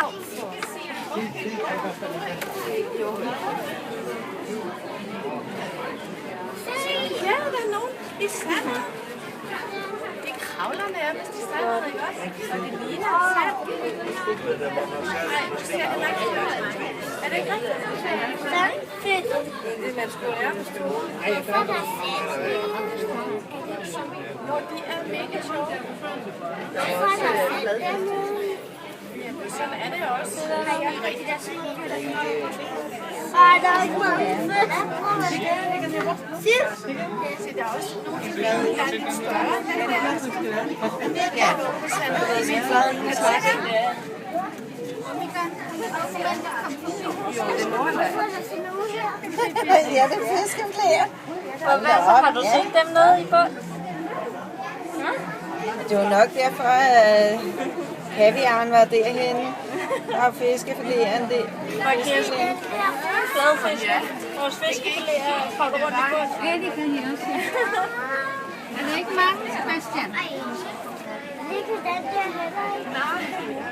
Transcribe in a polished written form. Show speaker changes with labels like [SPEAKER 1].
[SPEAKER 1] Ja, der er nogen. De sander. Det er kravlerne er, hvis de sander, ikke også? Og det ligner en sand. Nej, du ser det nok ikke. Er det ikke rigtigt?
[SPEAKER 2] Fedt.
[SPEAKER 1] Det man skulle lære på stuen. Jo, de er mega sjove. Sådan er det også. Det er rigtig der
[SPEAKER 2] Der er ikke meget fedt.
[SPEAKER 1] Se, der er også nogle der er lidt større end den der. Ja.
[SPEAKER 3] Ja, det er fiskeflæer.
[SPEAKER 4] Og hvad så? Har du set dem nede i bund?
[SPEAKER 3] Det var nok derfor, at kaviaren var derhenne. Og fiskefiléerne der.
[SPEAKER 4] Og Kirsten, fladfisk. Vores fiskefiléer kommer rundt i bund.
[SPEAKER 5] Ja, det kan jeg også. Er det ikke mange, Sebastian?
[SPEAKER 2] Det kan den der heller ikke.